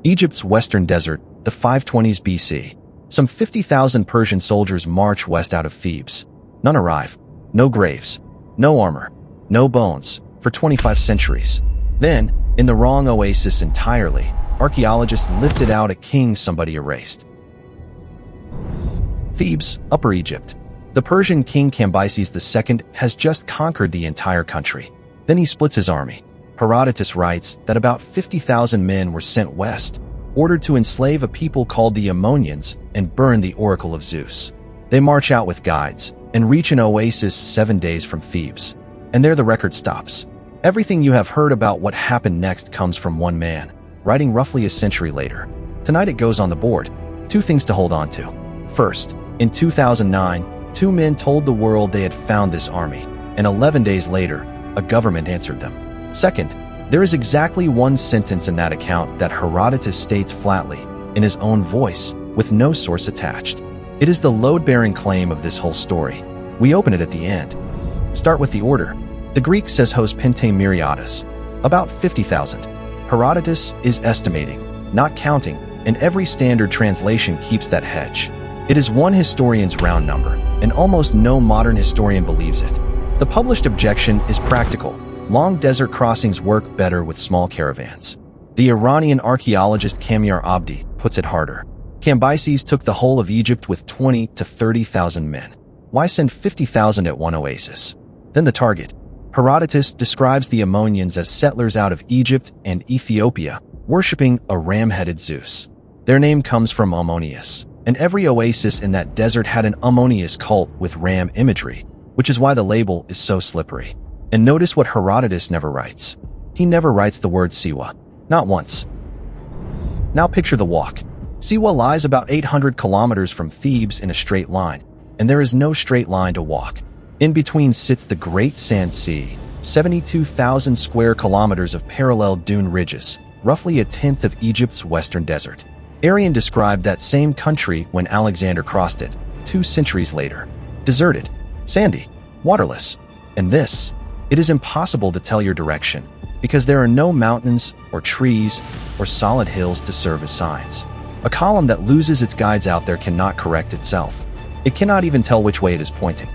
Egypt's western desert, the 520s BC. Some 50,000 Persian soldiers march west out of Thebes. None arrive. No graves. No armor. No bones. For 25 centuries. Then, in the wrong oasis entirely, archaeologists lifted out a king somebody erased. Thebes, Upper Egypt. The Persian king Cambyses II has just conquered the entire country. Then he splits his army. Herodotus writes that about 50,000 men were sent west, ordered to enslave a people called the Ammonians and burn the oracle of Zeus. They march out with guides and reach an oasis 7 days from Thebes. And there the record stops. Everything you have heard about what happened next comes from one man, writing roughly a century later. Tonight it goes on the board. 2 things to hold on to. First, in 2009, 2 men told the world they had found this army, and 11 days later, a government answered them. Second, there is exactly 1 sentence in that account that Herodotus states flatly, in his own voice, with no source attached. It is the load-bearing claim of this whole story. We open it at the end. Start with the order. The Greek says hos pente myriadus, about 50,000. Herodotus is estimating, not counting, and every standard translation keeps that hedge. It is one historian's round number, and almost no modern historian believes it. The published objection is practical. Long desert crossings work better with small caravans. The Iranian archaeologist Kamyar Abdi puts it harder. Cambyses took the whole of Egypt with 20 to 30,000 men. Why send 50,000 at one oasis? Then the target. Herodotus describes the Ammonians as settlers out of Egypt and Ethiopia, worshipping a ram-headed Zeus. Their name comes from Ammonius, and every oasis in that desert had an Ammonius cult with ram imagery, which is why the label is so slippery. And notice what Herodotus never writes. He never writes the word Siwa. Not once. Now picture the walk. Siwa lies about 800 kilometers from Thebes in a straight line, and there is no straight line to walk. In between sits the Great Sand Sea, 72,000 square kilometers of parallel dune ridges, roughly a tenth of Egypt's western desert. Arrian described that same country when Alexander crossed it, 2 centuries later. Deserted, sandy, waterless. And this, it is impossible to tell your direction, because there are no mountains or trees or solid hills to serve as signs. A column that loses its guides out there cannot correct itself. It cannot even tell which way it is pointing.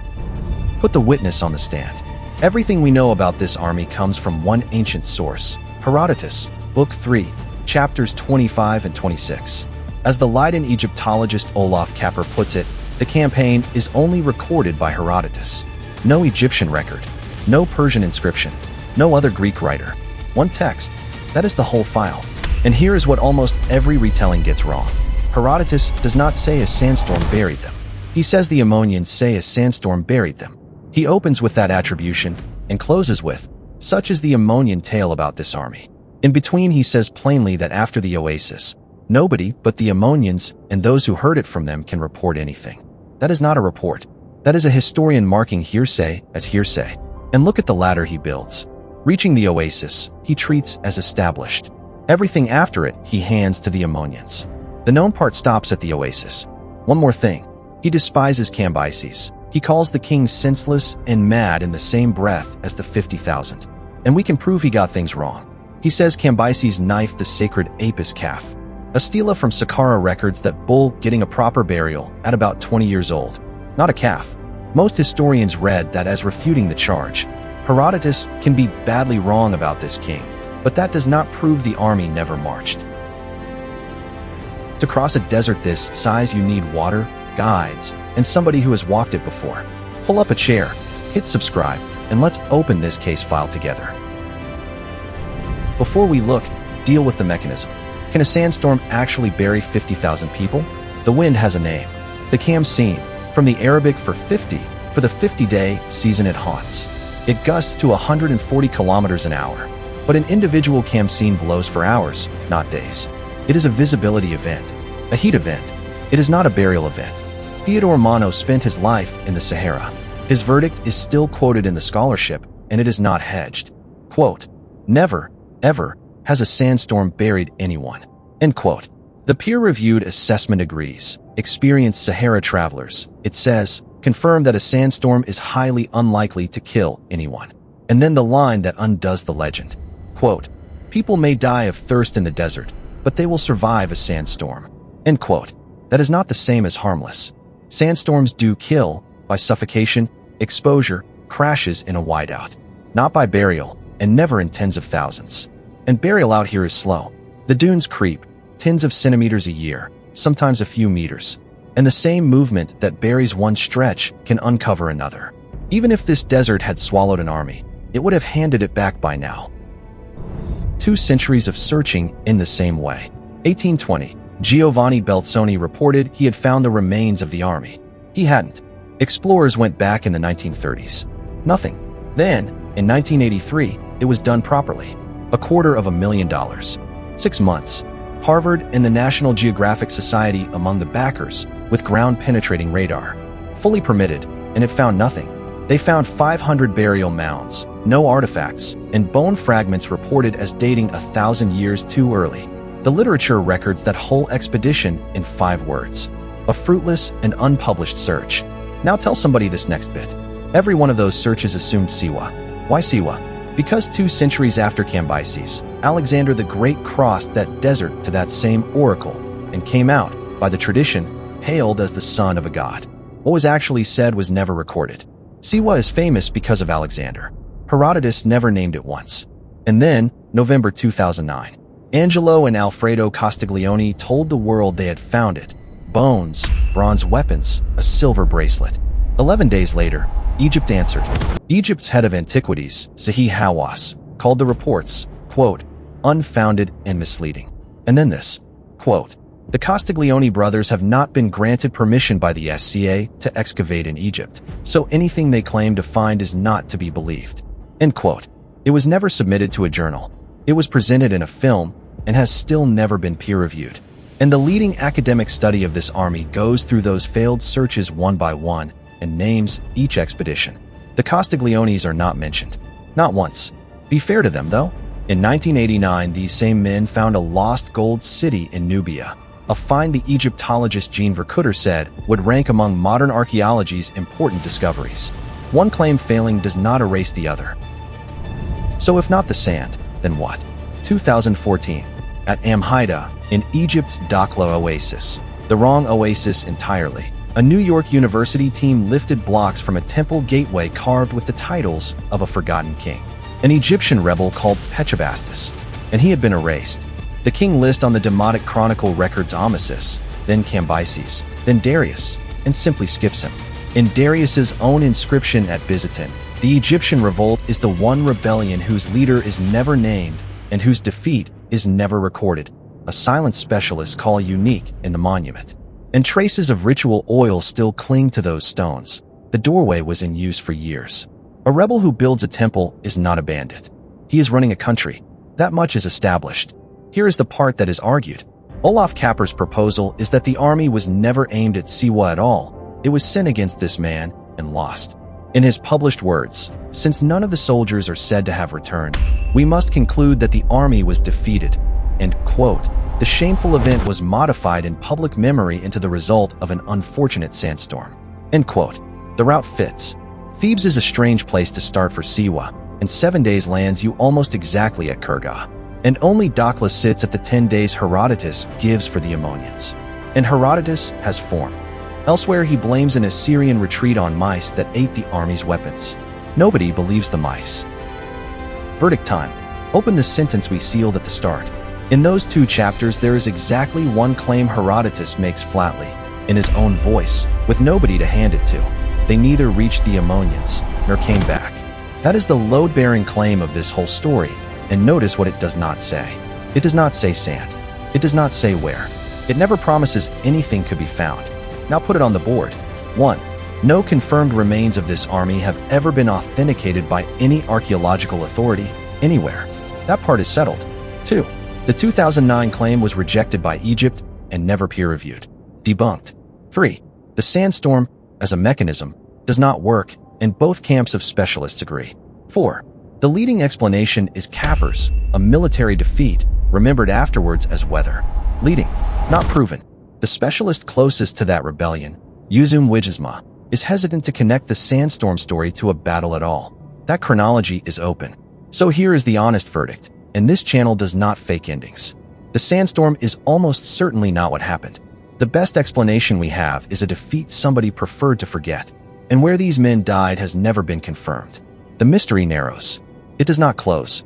Put the witness on the stand. Everything we know about this army comes from one ancient source, Herodotus, Book 3, chapters 25 and 26. As the Leiden Egyptologist Olaf Kapper puts it, the campaign is only recorded by Herodotus. No Egyptian record, no Persian inscription, no other Greek writer. One text. That is the whole file. And here is what almost every retelling gets wrong. Herodotus does not say a sandstorm buried them. He says the Ammonians say a sandstorm buried them. He opens with that attribution and closes with, such is the Ammonian tale about this army. In between he says plainly that after the oasis, nobody but the Ammonians and those who heard it from them can report anything. That is not a report. That is a historian marking hearsay as hearsay. And look at the ladder he builds. Reaching the oasis, he treats as established. Everything after it he hands to the Ammonians. The known part stops at the oasis. One more thing. He despises Cambyses. He calls the king senseless and mad in the same breath as the 50,000. And we can prove he got things wrong. He says Cambyses knifed the sacred Apis calf, a stela from Saqqara records that bull getting a proper burial at about 20 years old, not a calf. Most historians read that as refuting the charge. Herodotus can be badly wrong about this king, but that does not prove the army never marched. To cross a desert this size you need water, guides, and somebody who has walked it before. Pull up a chair, hit subscribe, and let's open this case file together. Before we look, deal with the mechanism. Can a sandstorm actually bury 50,000 people? The wind has a name. The Camseen, from the Arabic for 50, for the 50-day season it haunts. It gusts to 140 kilometers an hour, but an individual Camseen blows for hours, not days. It is a visibility event, a heat event. It is not a burial event. Theodore Monod spent his life in the Sahara. His verdict is still quoted in the scholarship, and it is not hedged. Quote, "Never, ever, has a sandstorm buried anyone." End quote. The peer-reviewed assessment agrees. Experienced Sahara travelers, it says, confirm that a sandstorm is highly unlikely to kill anyone. And then the line that undoes the legend. Quote, "People may die of thirst in the desert, but they will survive a sandstorm. End quote. That is not the same as harmless. Sandstorms do kill by suffocation, exposure, crashes in a whiteout. Not by burial, and never in tens of thousands. And burial out here is slow. The dunes creep, tens of centimeters a year, sometimes a few meters. And the same movement that buries one stretch can uncover another. Even if this desert had swallowed an army, it would have handed it back by now. 2 centuries of searching in the same way. 1820, Giovanni Belzoni reported he had found the remains of the army. He hadn't. Explorers went back in the 1930s. Nothing. Then, in 1983, it was done properly. $250,000. 6 months. Harvard and the National Geographic Society among the backers, with ground-penetrating radar. Fully permitted, and it found nothing. They found 500 burial mounds, no artifacts, and bone fragments reported as dating 1,000 years too early. The literature records that whole expedition in 5 words. A fruitless and unpublished search. Now tell somebody this next bit. Every one of those searches assumed Siwa. Why Siwa? Because 2 centuries after Cambyses, Alexander the Great crossed that desert to that same oracle and came out, by the tradition, hailed as the son of a god. What was actually said was never recorded. Siwa is famous because of Alexander. Herodotus never named it once. And then, November 2009, Angelo and Alfredo Castiglione told the world they had found it. Bones, bronze weapons, a silver bracelet. 11 days later, Egypt answered. Egypt's head of antiquities, Zahi Hawass, called the reports, quote, unfounded and misleading. And then this, quote, the Castiglione brothers have not been granted permission by the SCA to excavate in Egypt, so anything they claim to find is not to be believed. End quote. It was never submitted to a journal. It was presented in a film and has still never been peer-reviewed. And the leading academic study of this army goes through those failed searches one by one and names each expedition. The Castigliones are not mentioned. Not once. Be fair to them, though. In 1989, these same men found a lost gold city in Nubia, a find the Egyptologist Jean Vercutter said would rank among modern archaeology's important discoveries. One claim failing does not erase the other. So if not the sand, then what? 2014. At Amhida, in Egypt's Dakhla Oasis. The wrong oasis entirely. A New York University team lifted blocks from a temple gateway carved with the titles of a forgotten king. An Egyptian rebel called Petrobastus. And he had been erased. The king lists on the Demotic Chronicle records Amasis, then Cambyses, then Darius, and simply skips him. In Darius's own inscription at Byzantium, the Egyptian revolt is the one rebellion whose leader is never named and whose defeat is never recorded, a silent specialists call unique in the monument. And traces of ritual oil still cling to those stones. The doorway was in use for years. A rebel who builds a temple is not a bandit. He is running a country. That much is established. Here is the part that is argued. Olaf Kapper's proposal is that the army was never aimed at Siwa at all. It was sent against this man and lost. In his published words, since none of the soldiers are said to have returned, we must conclude that the army was defeated. And, quote, the shameful event was modified in public memory into the result of an unfortunate sandstorm. End quote. The route fits. Thebes is a strange place to start for Siwa, and 7 days lands you almost exactly at Kurgah. And only Dakhla sits at the 10 days Herodotus gives for the Ammonians. And Herodotus has form. Elsewhere he blames an Assyrian retreat on mice that ate the army's weapons. Nobody believes the mice. Verdict time. Open the sentence we sealed at the start. In those 2 chapters there is exactly one claim Herodotus makes flatly, in his own voice, with nobody to hand it to. They neither reached the Ammonians, nor came back. That is the load-bearing claim of this whole story, and notice what it does not say. It does not say sand. It does not say where. It never promises anything could be found. Now put it on the board. 1. No confirmed remains of this army have ever been authenticated by any archaeological authority, anywhere. That part is settled. 2. The 2009 claim was rejected by Egypt and never peer-reviewed. Debunked. 3. The sandstorm, as a mechanism, does not work, and both camps of specialists agree. 4. The leading explanation is Kapper's, a military defeat, remembered afterwards as weather. Leading, not proven. The specialist closest to that rebellion, Yuzum Wijisma, is hesitant to connect the sandstorm story to a battle at all. That chronology is open. So here is the honest verdict, and this channel does not fake endings. The sandstorm is almost certainly not what happened. The best explanation we have is a defeat somebody preferred to forget, and where these men died has never been confirmed. The mystery narrows. It does not close.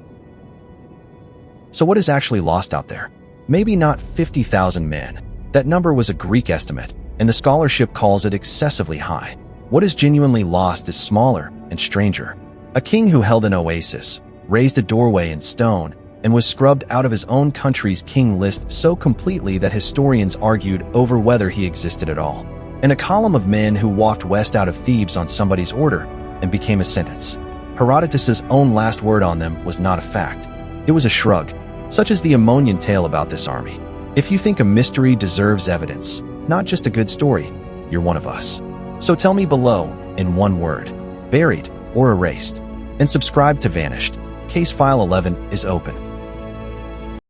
So what is actually lost out there? Maybe not 50,000 men. That number was a Greek estimate, and the scholarship calls it excessively high. What is genuinely lost is smaller and stranger. A king who held an oasis, raised a doorway in stone, and was scrubbed out of his own country's king list so completely that historians argued over whether he existed at all. And a column of men who walked west out of Thebes on somebody's order and became a sentence. Herodotus's own last word on them was not a fact. It was a shrug, such as the Ammonian tale about this army. If you think a mystery deserves evidence, not just a good story, you're one of us. So tell me below, in one word, buried or erased, and subscribe to Vanished. Case file 11 is open.